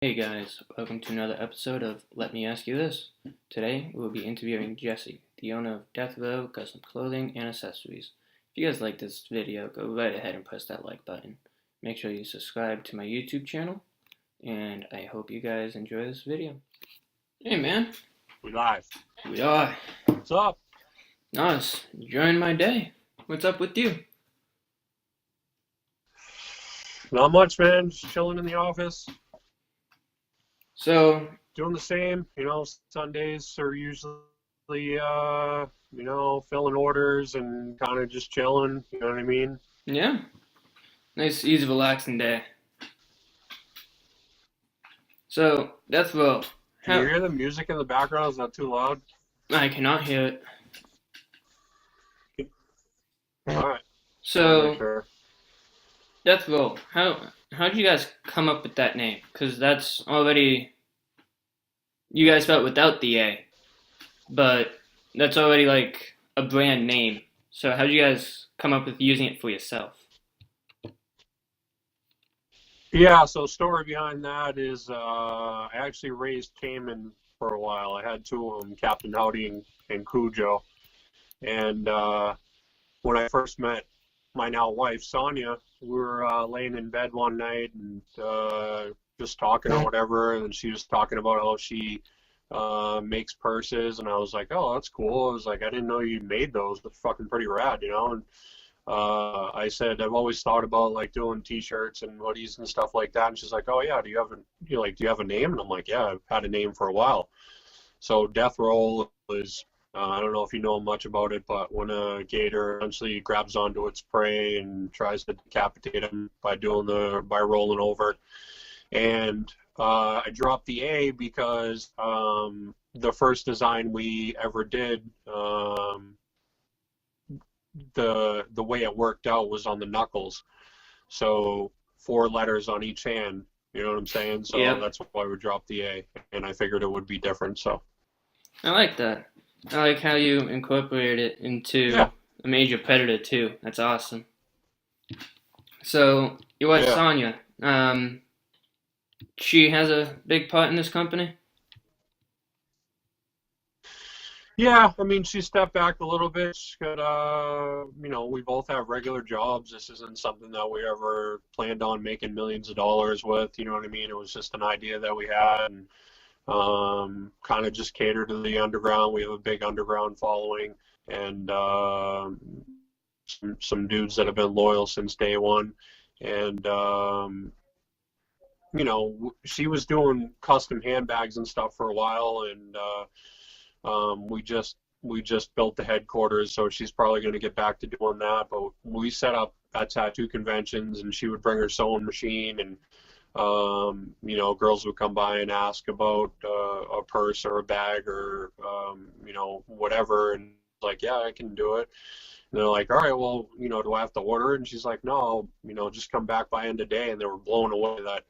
Hey guys, welcome to another episode of Let Me Ask You This. Today we'll be interviewing Jesse, the owner of DETHROLL Custom Clothing and Accessories. If you guys like this video, go right ahead and press that like button. Make sure you subscribe to my YouTube channel, and I hope you guys enjoy this video. Hey man, We live. we are. What's up? Nice, enjoying my day. What's up with you? Not much, man. Just chilling in the office, So, doing the same. Sundays are usually, filling orders and kind of just chilling. You know what I mean? yeah, nice, easy, relaxing day. So, DETHROLL, Can you how? hear the music in the background? Is that too loud? I cannot hear it. All right. I'll make So, sure. DETHROLL, how did you guys come up with that name? Because that's already you guys spelled without the A, but that's already like a brand name. So how did you guys come up with using it for yourself? Yeah. So story behind that is I actually raised Cayman for a while. I had two of them, Captain Howdy and Cujo. And when I first met my now wife, Sonia, we were laying in bed one night and just talking or whatever, and she was talking about how she makes purses, and I was like, oh, that's cool. I was like, I didn't know you made those. They're fucking pretty rad, you know? And I said, I've always thought about like doing t-shirts and hoodies and stuff like that. And she's like, oh yeah, do you have a name? And I'm like, yeah, I've had a name for a while. So Death Roll is, I don't know if you know much about it, but when a gator eventually grabs onto its prey and tries to decapitate him by rolling over, and I dropped the A because the first design we ever did, the way it worked out was on the knuckles, so four letters on each hand. You know what I'm saying? So Yep, that's why we dropped the A, and I figured it would be different. So I like that. I like how you incorporated it into yeah, a major predator too. That's awesome. So your wife yeah. Sonia, she has a big part in this company. Yeah, I mean, she stepped back a little bit. She got, we both have regular jobs. This isn't something that we ever planned on making millions of dollars with. You know what I mean? It was just an idea that we had, and kind of just cater to the underground. We have a big underground following, and some dudes that have been loyal since day one. And she was doing custom handbags and stuff for a while, and we just built the headquarters, so she's probably going to get back to doing that. But we set up at tattoo conventions, and she would bring her sewing machine, and girls would come by and ask about a purse or a bag or whatever, and like, yeah, I can do it. And they're like, all right, well, do I have to order it? And she's like, no, just come back by end of day. And they were blown away that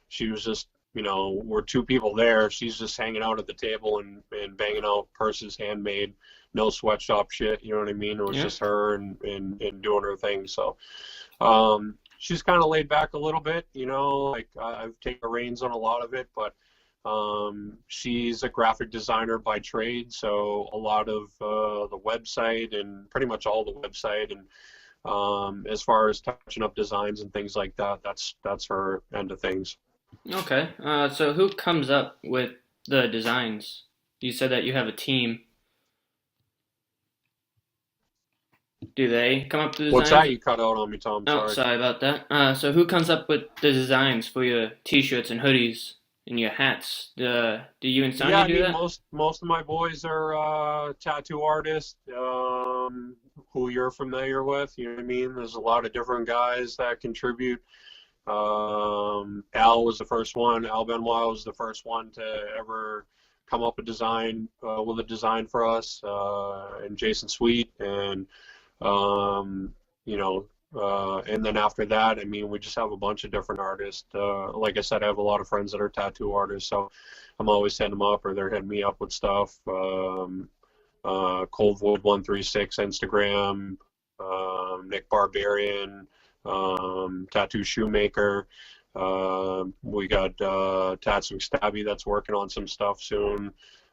she was just, we're two people there. She's just hanging out at the table and banging out purses, handmade, no sweatshop shit. You know what I mean? It was Yep. just her and doing her thing. So she's kind of laid back a little bit, like I've taken the reins on a lot of it, but she's a graphic designer by trade. So a lot of the website and pretty much all the website and as far as touching up designs and things like that, that's her end of things. Okay. So who comes up with the designs? You said that you have a team. Do they come up with the What's designs? that you cut out on me, Tom? Oh, Sorry. sorry about that. So who comes up with the designs for your t-shirts and hoodies and your hats? Do you and Yeah, Sonya I do mean, that? most of my boys are tattoo artists who you're familiar with. You know what I mean? There's a lot of different guys that contribute. Al was the first one. Al Benoit was the first one to ever come up with a design for us, and Jason Sweet, and and then after that, I mean, we just have a bunch of different artists. Like I said, I have a lot of friends that are tattoo artists, so I'm always hitting them up, or they're hitting me up with stuff. Coldwood136 Instagram, Nick Barbarian, Tattoo Shoemaker. We got Tats McStabby that's working on some stuff soon.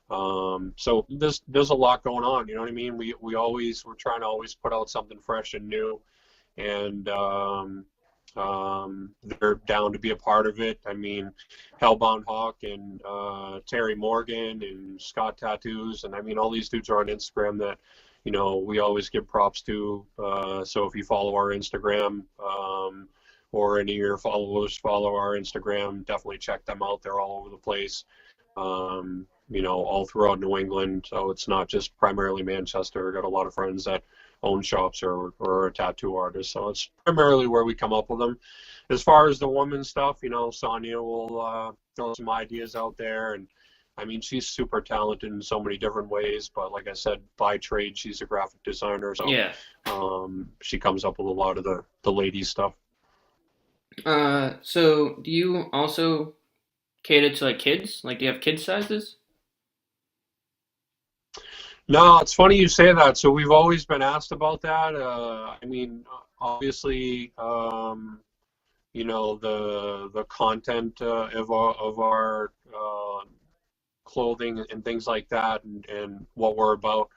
So there's a lot going on. You know what I mean? We're trying to always put out something fresh and new, and they're down to be a part of it. I mean, Hellbound Hawk and Terry Morgan and Scott Tattoos, and I mean, all these dudes are on Instagram that, you know, we always give props to. So if you follow our Instagram, or any of your followers follow our Instagram, definitely check them out. They're all over the place, you know, all throughout New England. So it's not just primarily Manchester. I got a lot of friends that own shops or are tattoo artists. So it's primarily where we come up with them. As far as the woman stuff, you know, Sonia will throw some ideas out there. And I mean, she's super talented in so many different ways. But like I said, by trade, she's a graphic designer. So Yeah. She comes up with a lot of the ladies stuff. So do you also cater to like kids? Like, do you have kid sizes? No, it's funny you say that. So we've always been asked about that. I mean, obviously, you know, the content of our clothing and things like that, and what we're about.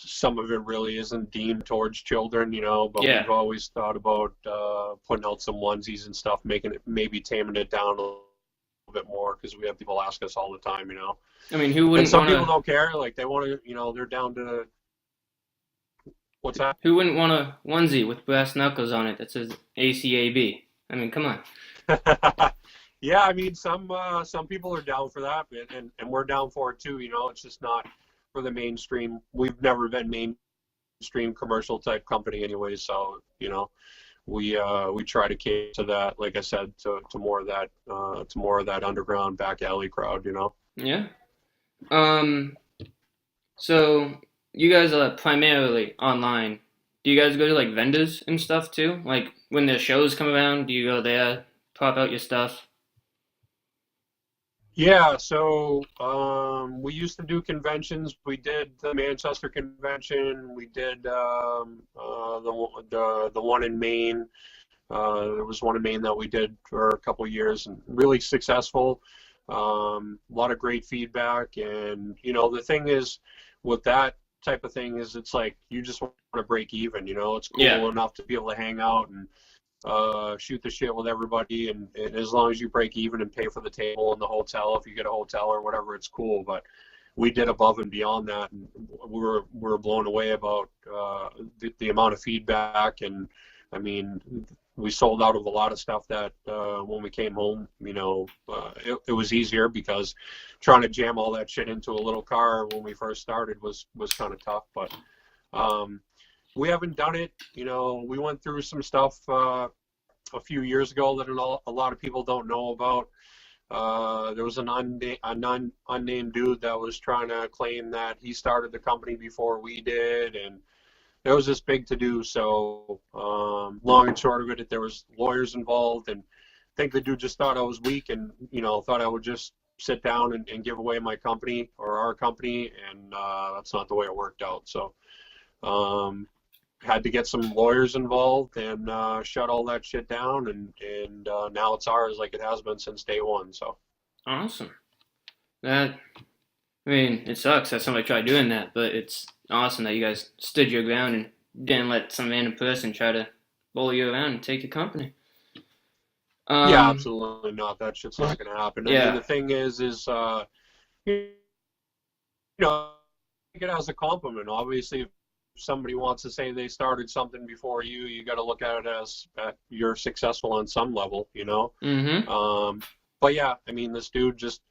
Some of it really isn't deemed towards children, you know, but Yeah. we've always thought about putting out some onesies and stuff, making it, maybe taming it down a little bit more, because we have people ask us all the time, you know. I mean, who And wouldn't some want people to? don't care, like they want to, you know, they're down to, what's that? Who wouldn't want a onesie with brass knuckles on it that says ACAB? I mean, come on. Yeah, I mean, some people are down for that, and we're down for it too, you know. It's just not for the mainstream. We've never been mainstream commercial type company anyway, so, you know, we try to cater to that, like I said, to more of that underground back alley crowd, you know. Yeah. Um. So you guys are primarily online. Do you guys go to like vendors and stuff too? Like when the shows come around, do you go there, pop out your stuff? Yeah, so we used to do conventions. We did the Manchester convention. We did the one in Maine. There was one in Maine that we did for a couple of years, and really successful. A lot of great feedback, and you know, the thing is with that type of thing is it's like you just want to break even. You know, it's Yeah. cool enough to be able to hang out and shoot the shit with everybody, and as long as you break even and pay for the table and the hotel, if you get a hotel or whatever, it's cool. But we did above and beyond that, and we were blown away about the amount of feedback. And I mean, we sold out of a lot of stuff that when we came home, you know, it was easier, because trying to jam all that shit into a little car when we first started was kind of tough. But we haven't done it. You know, we went through some stuff a few years ago that a lot of people don't know about. There was an unnamed dude that was trying to claim that he started the company before we did, and there was this big to-do. So long and short of it, there was lawyers involved, and I think the dude just thought I was weak, and, you know, thought I would just sit down and give away my company or our company, and that's not the way it worked out. So had to get some lawyers involved and shut all that shit down, and now it's ours, like it has been since day one. So Awesome. That. I mean, it sucks that somebody tried doing that, but it's awesome that you guys stood your ground and didn't let some random person try to bully you around and take your company. yeah, Um. absolutely not. That shit's not going to happen. I mean, Yeah. the thing is you know, take it as a compliment. Obviously, if somebody wants to say they started something before you, you got to look at it as you're successful on some level, you know. Mm-hmm. But yeah, I mean, this dude just,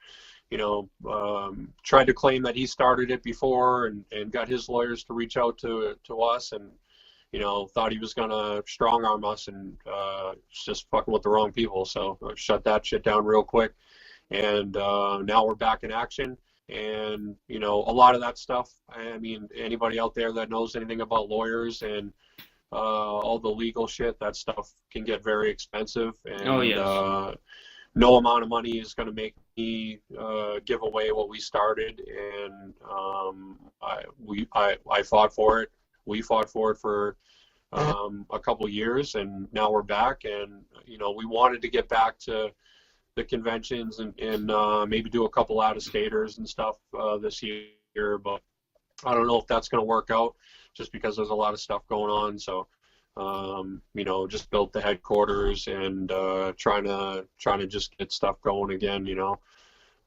you know, tried to claim that he started it before, and got his lawyers to reach out to us, and, you know, thought he was gonna strong arm us, and just fucking with the wrong people. So shut that shit down real quick, and now we're back in action. And, you know, a lot of that stuff, I mean, anybody out there that knows anything about lawyers and all the legal shit, that stuff can get very expensive, Oh and yes. no amount of money is going to make me give away what we started. And I fought for it. We fought for it for a couple years, and now we're back. And we wanted to get back to the conventions and maybe do a couple out-of-staters and stuff this year, but I don't know if that's going to work out just because there's a lot of stuff going on. So, just built the headquarters and trying to just get stuff going again.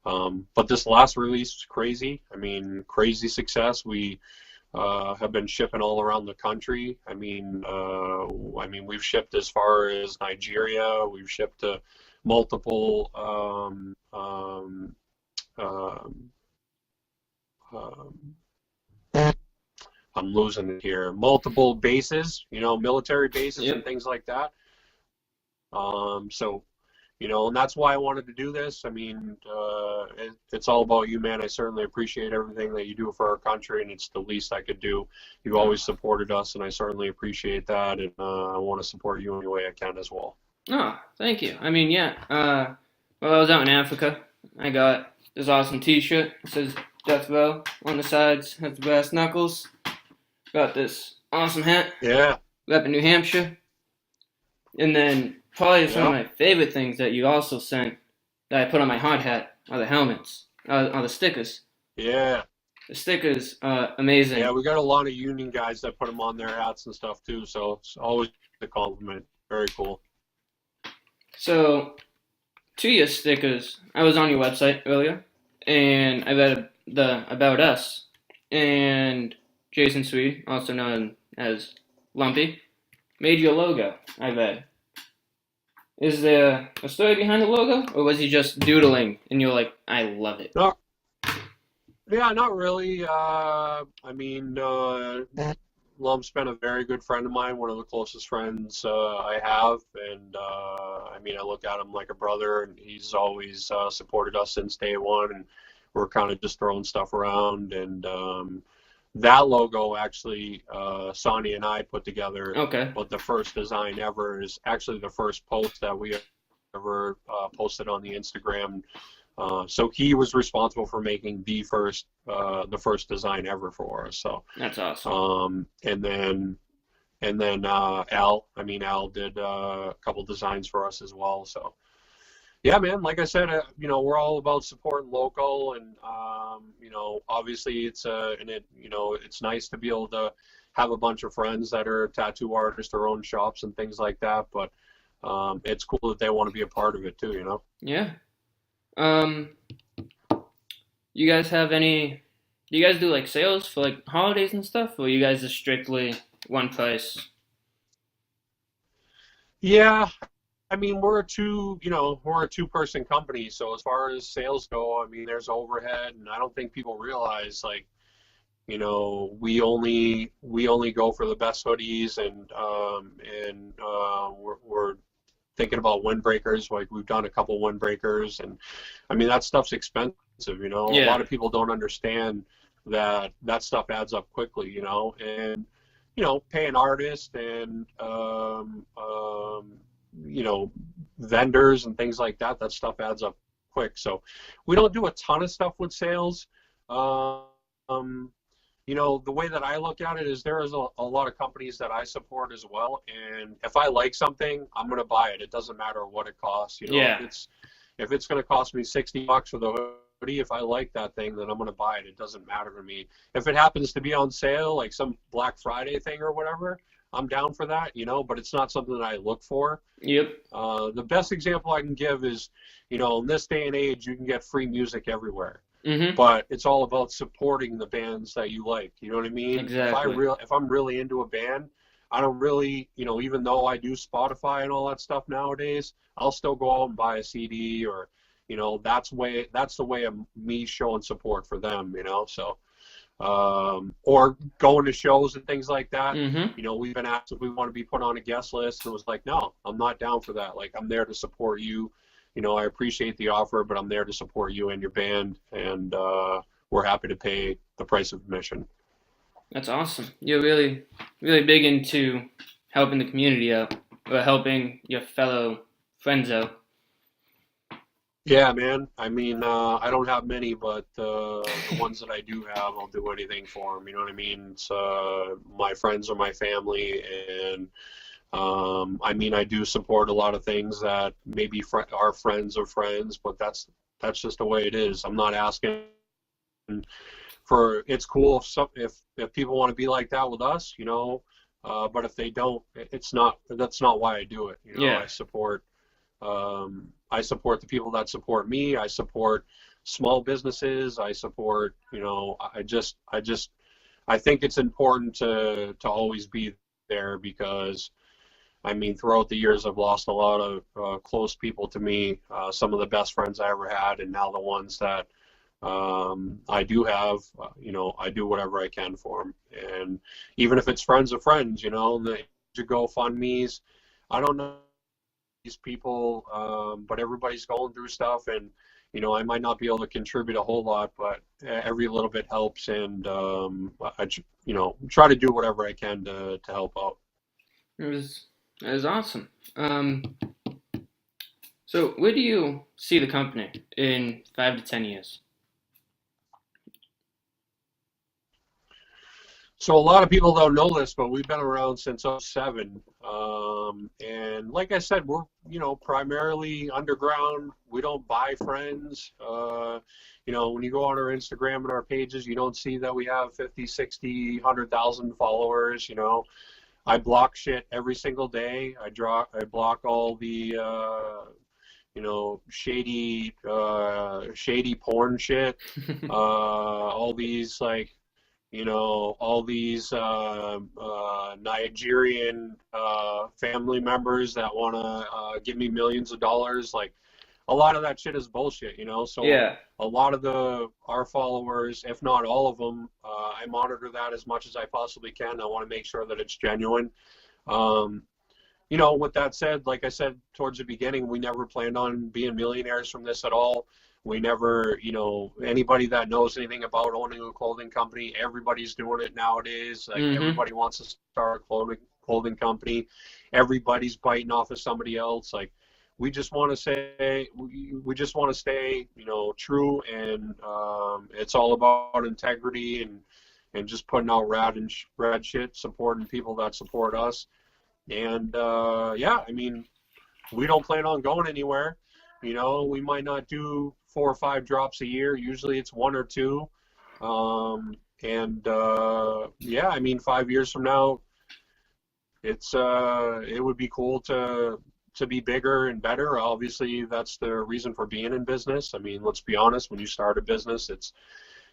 But this last release was crazy. I mean, crazy success. We have been shipping all around the country. I mean, we've shipped as far as Nigeria. We've shipped to multiple I'm losing it here. Multiple bases, military bases and things like that. So, and that's why I wanted to do this. I mean, it's all about you, man. I certainly appreciate everything that you do for our country, and it's the least I could do. You've always supported us, and I certainly appreciate that, and I want to support you any way I can as well. Oh, thank you. I mean, yeah. While I was out in Africa, I got this awesome T-shirt. It says Death Row on the sides, has the brass knuckles. Got this awesome hat. Yeah. Up in New Hampshire. And then probably some of my favorite things that you also sent that I put on my hard hat are the helmets, are the stickers. Yeah. The stickers are amazing. Yeah, we got a lot of union guys that put them on their hats and stuff too, so it's always a compliment. Very cool. So, to your stickers, I was on your website earlier, and I read the About Us, and Jason Swede, also known as Lumpy, made your logo, I read. Is there a story behind the logo, or was he just doodling and you're like, I love it? No. Yeah, not really. Lump's been a very good friend of mine, one of the closest friends I have, and I look at him like a brother, and he's always supported us since day one, and we're kind of just throwing stuff around, and that logo actually Sonia and I put together. Okay. But the first design ever is actually the first post that we ever posted on the Instagram. So he was responsible for making the first design ever for us. So that's awesome. And then Al did a couple designs for us as well. So yeah, man, like I said, we're all about supporting local, and obviously it's nice to be able to have a bunch of friends that are tattoo artists, their own shops and things like that. But it's cool that they want to be a part of it too. Yeah. You guys have any? Do you guys do like sales for like holidays and stuff, or you guys just strictly one price? Yeah. I mean, we're a two-person company, so as far as sales go, I mean, there's overhead, and I don't think people realize, like, we only go for the best hoodies, and we're thinking about windbreakers. Like, we've done a couple windbreakers, and I mean, that stuff's expensive. Yeah. A lot of people don't understand that stuff adds up quickly, and pay an artist and vendors and things like that. That stuff adds up quick. So we don't do a ton of stuff with sales. The way that I look at it is there is a lot of companies that I support as well. And if I like something, I'm going to buy it. It doesn't matter what it costs. If it's going to cost me $60 for the hoodie, if I like that thing, then I'm going to buy it. It doesn't matter to me. If it happens to be on sale, like some Black Friday thing or whatever, I'm down for that, but it's not something that I look for. Yep. The best example I can give is, in this day and age, you can get free music everywhere. Mm-hmm. But it's all about supporting the bands that you like. You know what I mean? Exactly. If I'm really into a band, I don't really, even though I do Spotify and all that stuff nowadays, I'll still go out and buy a CD, or, that's the way of me showing support for them, so. Or going to shows and things like that. Mm-hmm. We've been asked if we want to be put on a guest list, and it was like, no, I'm not down for that. Like, I'm there to support you. I appreciate the offer, but I'm there to support you and your band, and we're happy to pay the price of admission. That's awesome. You're really, really big into helping the community out, or helping your fellow friends out. Yeah, man. I mean, I don't have many, but the ones that I do have, I'll do anything for them. You know what I mean? It's my friends or my family, and I mean, I do support a lot of things that maybe are friends of friends, but that's just the way it is. I'm not asking for. It's cool if if people want to be like that with us, you know. But if they don't, it's not. That's not why I do it. You know, Yeah. I support the people that support me. I support small businesses. I support, you know, I think it's important to always be there because, I mean, throughout the years, I've lost a lot of close people to me, some of the best friends I ever had, and now the ones that I do have, you know, I do whatever I can for them. And even if it's friends of friends, you know, the GoFundMe's, I don't know these people, but everybody's going through stuff, and you know, I might not be able to contribute a whole lot, but every little bit helps, and you know, try to do whatever I can to help out. It was awesome. So where do you see the company in 5 to 10 years? So a lot of people don't know this, but we've been around since '07. And like I said, we're, you know, primarily underground. We don't buy friends. You know, when you go on our Instagram and our pages, you don't see that we have 50, 60, 100,000 followers, you know. I block shit every single day. I block all the, you know, shady porn shit. All these like, you know, all these Nigerian family members that want to give me millions of dollars. Like, a lot of that shit is bullshit, you know. So Yeah. a lot of our followers, if not all of them, I monitor that as much as I possibly can. I want to make sure that it's genuine. Um, you know, with that said, like I said towards the beginning, we never planned on being millionaires from this at all. We never, you know, anybody that knows anything about owning a clothing company, everybody's doing it nowadays. Like Mm-hmm. everybody wants to start a clothing company. Everybody's biting off of somebody else. Like we just want to stay, you know, true, and it's all about integrity and just putting out rad shit, supporting people that support us. And yeah, I mean, we don't plan on going anywhere. You know, we might not do 4 or 5 drops a year. Usually it's one or two. And yeah, I mean, 5 years from now, it would be cool to be bigger and better. Obviously, that's the reason for being in business. I mean, let's be honest, when you start a business,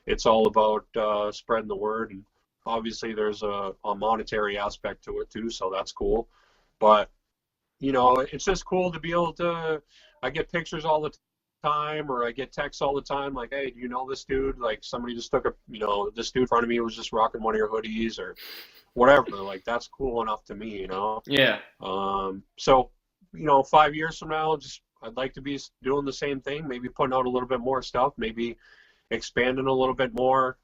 it's all about spreading the word, and obviously there's a monetary aspect to it too, so that's cool. But you know, it's just cool to be able to. I get pictures all the time, or I get texts all the time, like, "Hey, do you know this dude? Like, somebody just took a, you know, this dude in front of me was just rocking one of your hoodies, or whatever." Like, that's cool enough to me, you know. Yeah. So, you know, 5 years from now, just I'd like to be doing the same thing, maybe putting out a little bit more stuff, maybe expanding a little bit more.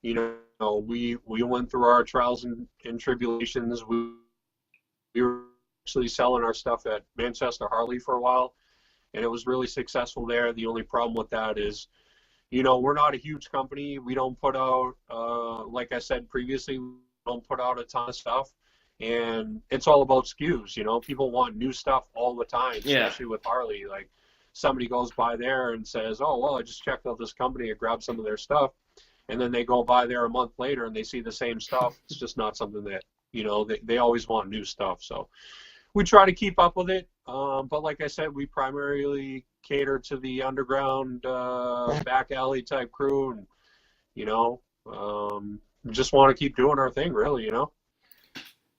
You know, we went through our trials and tribulations. We were actually selling our stuff at Manchester Harley for a while, and it was really successful there. The only problem with that is, you know, we're not a huge company. We don't put out, like I said previously, we don't put out a ton of stuff. And it's all about SKUs. You know, people want new stuff all the time, Yeah. especially with Harley. Like, somebody goes by there and says, "Oh, well, I just checked out this company and grabbed some of their stuff," and then they go by there a month later and they see the same stuff. It's just not something that, you know, they always want new stuff. So we try to keep up with it. But like I said, we primarily cater to the underground, back alley type crew, and you know, just want to keep doing our thing, really. You know.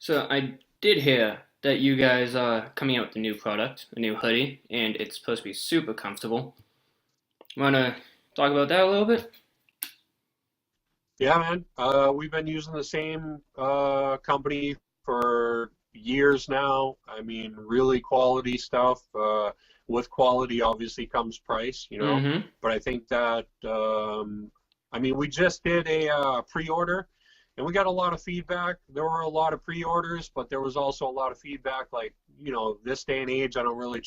So I did hear that you guys are coming out with a new product, a new hoodie, and it's supposed to be super comfortable. Wanna talk about that a little bit? Yeah, man. We've been using the same company for years now. I mean, really quality stuff. With quality, obviously, comes price, you know. Mm-hmm. But I think that, I mean, we just did a pre-order, and we got a lot of feedback. There were a lot of pre-orders, but there was also a lot of feedback, like, you know, this day and age, I don't really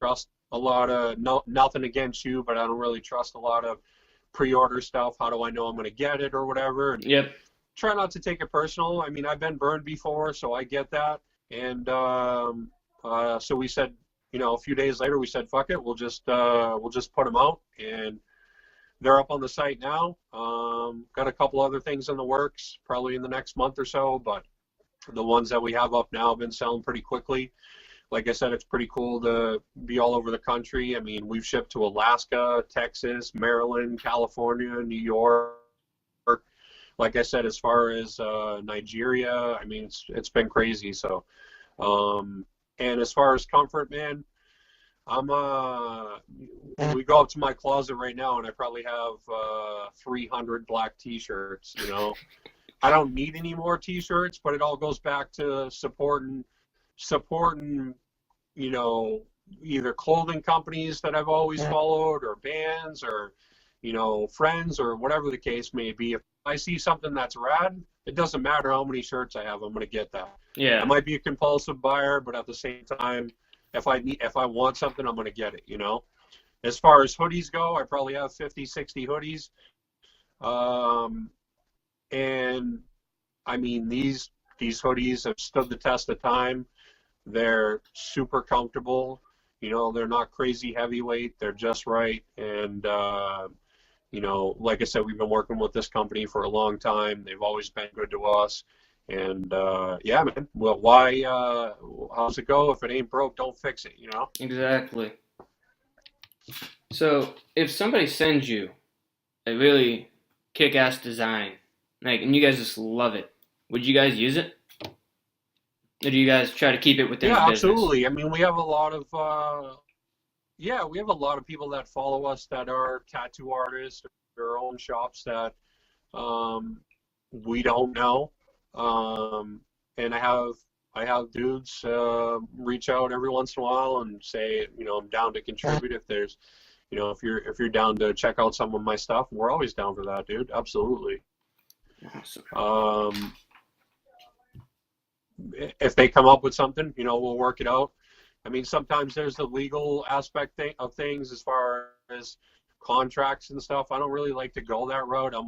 trust nothing against you, but I don't really trust a lot of pre-order stuff. How do I know I'm going to get it or whatever? And Yep. try not to take it personal. I mean, I've been burned before, so I get that. And so we said, a few days later, we said, fuck it, we'll just put them out, and they're up on the site now. Got a couple other things in the works, probably in the next month or so, but the ones that we have up now have been selling pretty quickly. Like I said, it's pretty cool to be all over the country. I mean, we've shipped to Alaska, Texas, Maryland, California, New York. Like I said, as far as Nigeria, I mean, it's been crazy. So, and as far as comfort, man, we go up to my closet right now, and I probably have 300 black T-shirts. I don't need any more T-shirts, but it all goes back to supporting, either clothing companies that I've always followed, or bands, or friends, or whatever the case may be. If I see something that's rad, it doesn't matter how many shirts I have, I'm going to get that. Yeah. I might be a compulsive buyer, but at the same time, if I want something, I'm going to get it, As far as hoodies go, I probably have 50, 60 hoodies. And I mean, these hoodies have stood the test of time. They're super comfortable. They're not crazy heavyweight. They're just right. And, like I said, we've been working with this company for a long time. They've always been good to us. And, yeah, man, well, how's it go? If it ain't broke, don't fix it, Exactly. So if somebody sends you a really kick-ass design, and you guys just love it, would you guys use it? Or do you guys try to keep it within the business? Yeah, absolutely. I mean, we have a lot of people that follow us that are tattoo artists, their own shops that we don't know. And I have dudes reach out every once in a while and say, I'm down to contribute if there's, if you're down to check out some of my stuff. We're always down for that, dude. Absolutely. Awesome. If they come up with something, we'll work it out. I mean, sometimes there's the legal aspect of things as far as contracts and stuff. I don't really like to go that route. I've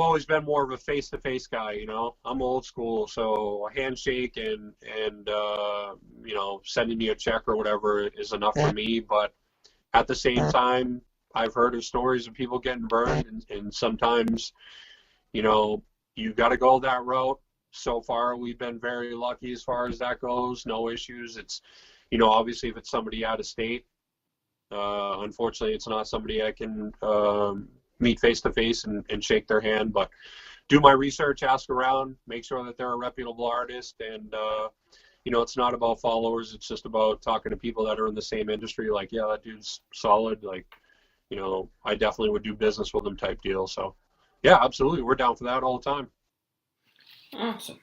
always been more of a face-to-face guy, I'm old school, so a handshake and sending me a check or whatever is enough for me. But at the same time, I've heard of stories of people getting burned, and sometimes, you got to go that route. So far, we've been very lucky as far as that goes. No issues. It's, obviously if it's somebody out of state, unfortunately, it's not somebody I can meet face to face and shake their hand, but do my research, ask around, make sure that they're a reputable artist. And, it's not about followers. It's just about talking to people that are in the same industry. Like, yeah, that dude's solid. Like, I definitely would do business with him type deal. So yeah, absolutely. We're down for that all the time. Awesome.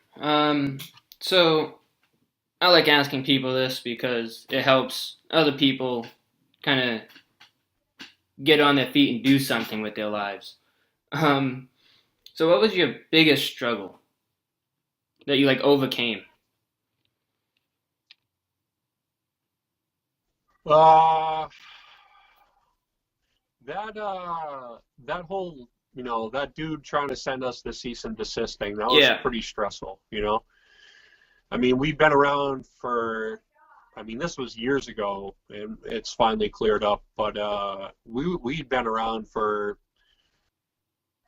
So I like asking people this because it helps other people kind of get on their feet and do something with their lives. So what was your biggest struggle that you overcame? That whole, that dude trying to send us the cease and desist thing, that was pretty stressful, I mean, we've been around this was years ago, and it's finally cleared up, but we'd been around for,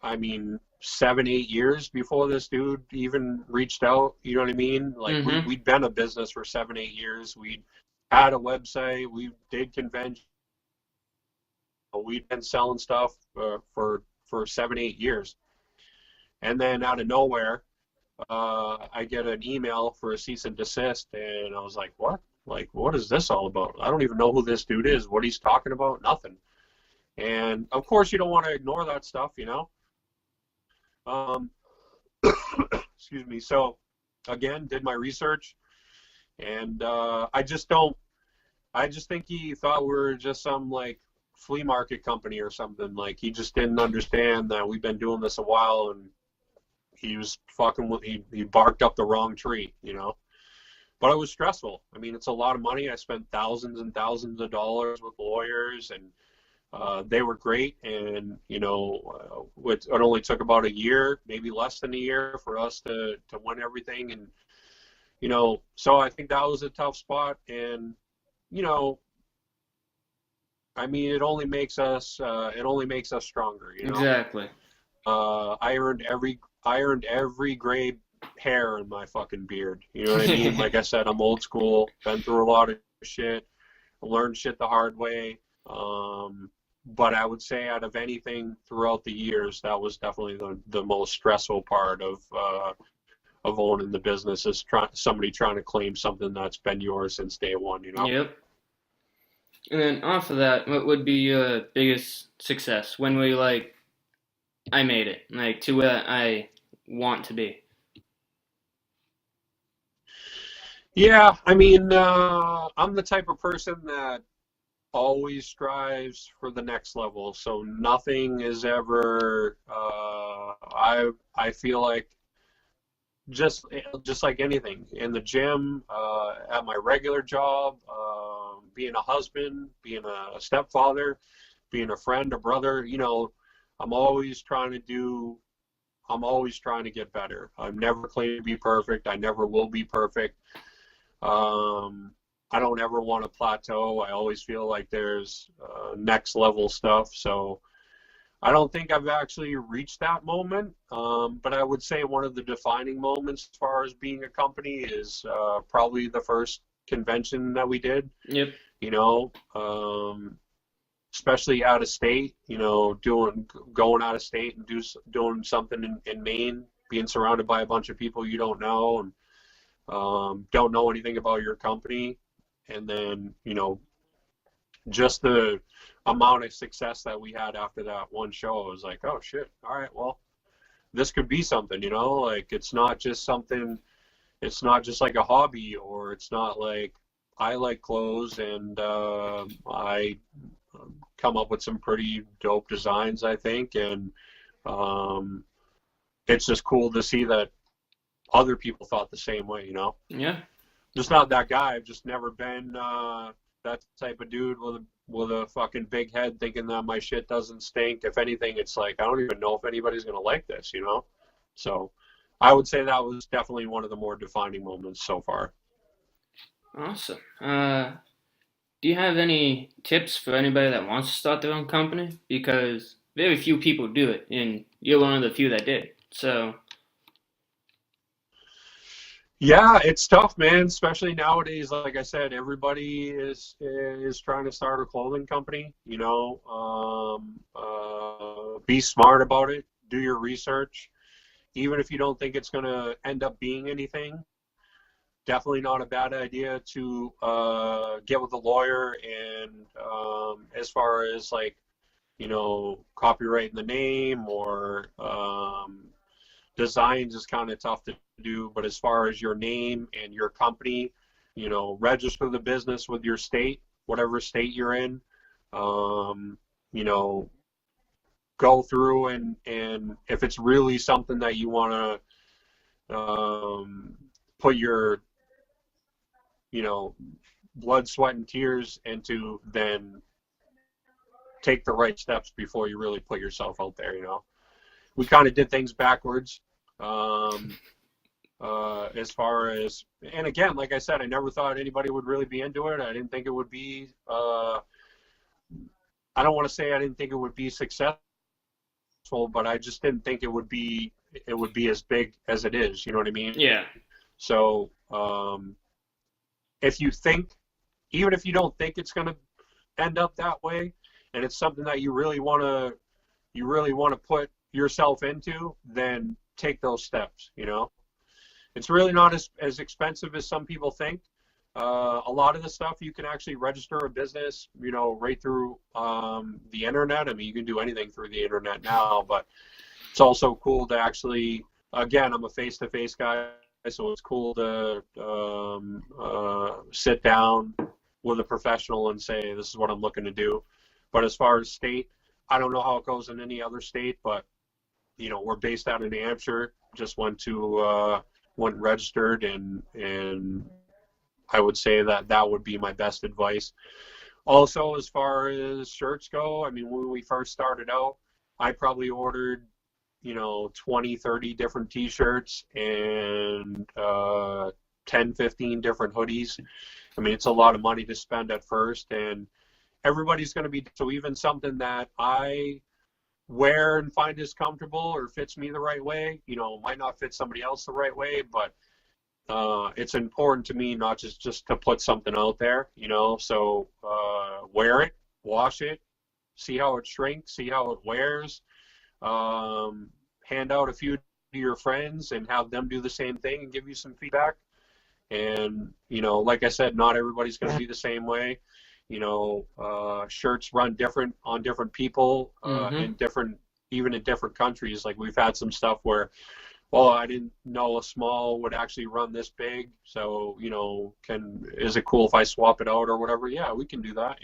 7-8 years before this dude even reached out, you know what I mean? Like, we'd been a business for 7-8 years. We had a website, we did conventions, we'd been selling stuff for 7-8 years. And then out of nowhere, I get an email for a cease and desist, and I was like, what? Like, what is this all about? I don't even know who this dude is, what he's talking about, nothing. And of course you don't want to ignore that stuff, excuse me. So again, did my research, and I just think he thought we were just some like flea market company or something. Like, he just didn't understand that we've been doing this a while, and he was fucking with, he barked up the wrong tree, but it was stressful. I mean, it's a lot of money. I spent thousands and thousands of dollars with lawyers, and they were great. And it only took about a year, maybe less than a year, for us to win everything. And so I think that was a tough spot. And I mean, it only makes us stronger. Exactly. I earned every gray hair in my fucking beard. You know what I mean? Like I said, I'm old school, been through a lot of shit, learned shit the hard way. But I would say out of anything throughout the years, that was definitely the most stressful part of owning the business, is somebody trying to claim something that's been yours since day one. Yep. And then off of that, what would be your biggest success? When were you like, I made it, like to where I want to be? Yeah, I mean, I'm the type of person that always strives for the next level. So nothing is ever. I feel like just like anything in the gym, at my regular job, being a husband, being a stepfather, being a friend, a brother. I'm always trying to get better. I'm never claiming to be perfect. I never will be perfect. I don't ever want to plateau. I always feel like there's next level stuff. So I don't think I've actually reached that moment. But I would say one of the defining moments as far as being a company is probably the first convention that we did. Yep. Especially out of state, going out of state and doing something in Maine, being surrounded by a bunch of people you don't know and don't know anything about your company. And then, just the amount of success that we had after that one show, I was like, oh shit, all right, well, this could be something, like it's not just like a hobby, or it's not like I like clothes and I come up with some pretty dope designs, I think. And it's just cool to see that other people thought the same way, Yeah. Just not that guy. I've just never been that type of dude with a fucking big head thinking that my shit doesn't stink. If anything, it's like, I don't even know if anybody's going to like this, So I would say that was definitely one of the more defining moments so far. Awesome. Do you have any tips for anybody that wants to start their own company? Because very few people do it, and you're one of the few that did. So. Yeah, it's tough, man. Especially nowadays. Like I said, everybody is trying to start a clothing company. Be smart about it. Do your research. Even if you don't think it's going to end up being anything, definitely not a bad idea to get with a lawyer. And as far as like, copyrighting the name or designs is kind of tough to do. But as far as your name and your company, register the business with your state, whatever state you're in. Go through and if it's really something that you want to put your blood, sweat, and tears into, then take the right steps before you really put yourself out there. We kind of did things backwards as far as, and again, like I said, I never thought anybody would really be into it. I didn't think it would be I don't want to say I didn't think it would be successful, but I just didn't think it would be as big as it is. You know what I mean? Yeah. So if you think, even if you don't think it's going to end up that way, and it's something that you really want to put yourself into, then take those steps. It's really not as expensive as some people think. A lot of the stuff you can actually register a business, right through the internet. I mean, you can do anything through the internet now, but it's also cool to actually, again, I'm a face-to-face guy, so it's cool to sit down with a professional and say, this is what I'm looking to do. But as far as state, I don't know how it goes in any other state, but we're based out in New Hampshire. Just went registered and I would say that would be my best advice. Also, as far as shirts go, I mean, when we first started out, I probably ordered, 20, 30 different t-shirts and 10, 15 different hoodies. I mean, it's a lot of money to spend at first, and everybody's going to be, so even something that I wear and find is comfortable or fits me the right way, might not fit somebody else the right way, but it's important to me not just to put something out there, so wear it, wash it, see how it shrinks, see how it wears, hand out a few to your friends and have them do the same thing and give you some feedback. And, like I said, not everybody's going to be the same way. Shirts run different on different people, even in different countries. Like we've had some stuff where, well, I didn't know a small would actually run this big. So, is it cool if I swap it out or whatever? Yeah, we can do that,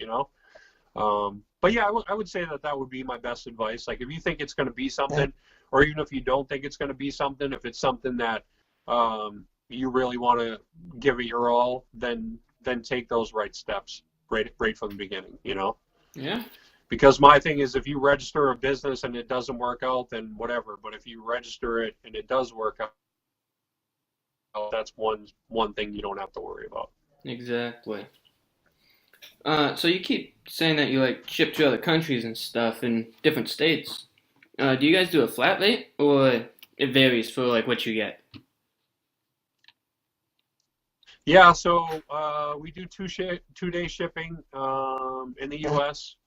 But yeah, I would say that would be my best advice. Like if you think it's going to be something, or even if you don't think it's going to be something, if it's something that you really want to give it your all, then take those right steps right from the beginning, Yeah. Because my thing is, if you register a business and it doesn't work out, then whatever. But if you register it and it does work out, that's one thing you don't have to worry about. Exactly. So you keep saying that you ship to other countries and stuff in different states. Do you guys do a flat rate, or it varies for what you get? Yeah, so we do 2-day shipping in the U.S.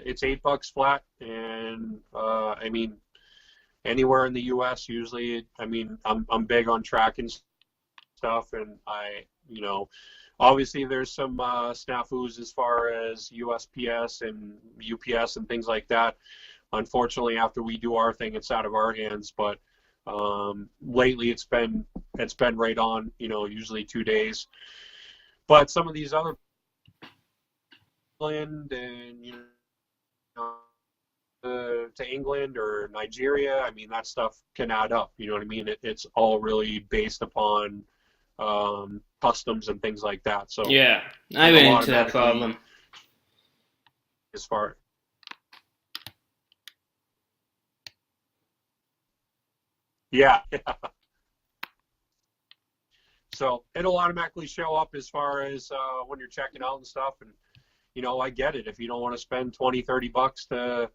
It's $8 flat, and I mean anywhere in the U.S. usually. I mean I'm big on tracking stuff, and obviously there's some snafus as far as USPS and UPS and things like that. Unfortunately, after we do our thing, it's out of our hands, but lately it's been right on, usually 2 days. But some of these other England and to England or Nigeria, I mean that stuff can add up. You know what I mean? It's all really based upon customs and things like that. So yeah, I ran into that problem. As far yeah. So it'll automatically show up as far as when you're checking out and stuff. And, I get it. If you don't want to spend $20-$30 to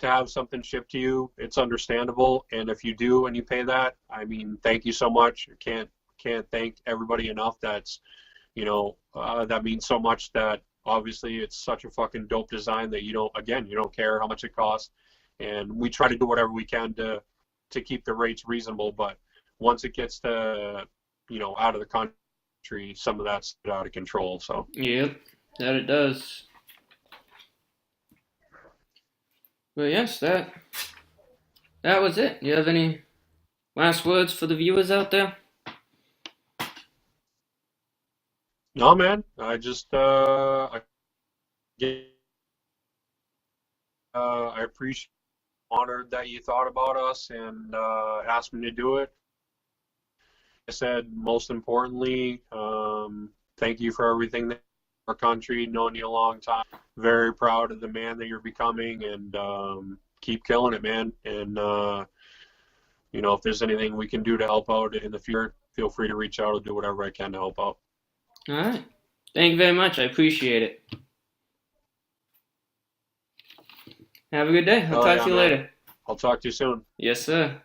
have something shipped to you, it's understandable. And if you do and you pay that, I mean, thank you so much. I can't thank everybody enough. That's, that means so much. That obviously it's such a fucking dope design that you don't care how much it costs. And we try to do whatever we can to keep the rates reasonable. But once it gets to out of the country, some of that's out of control. So yep, that it does. But yes, that was it. Do you have any last words for the viewers out there? no, man, I just I appreciate, honored that you thought about us and asked me to do it. I said, most importantly, thank you for everything that our country, known you a long time. Very proud of the man that you're becoming, and keep killing it, man. And if there's anything we can do to help out in the future, feel free to reach out. I'll do whatever I can to help out. All right. Thank you very much. I appreciate it. Have a good day. I'll talk to you later. I'll talk to you soon. Yes, sir.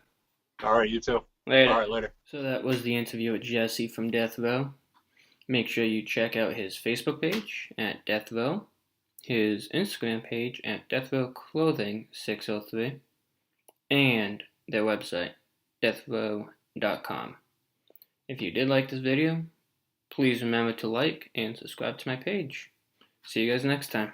All right, you too. Later. All right, later. So that was the interview with Jesse from DETHROLL. Make sure you check out his Facebook page at DETHROLL, his Instagram page at DETHROLLClothing603, and their website, DETHROLL.com. If you did like this video, please remember to like and subscribe to my page. See you guys next time.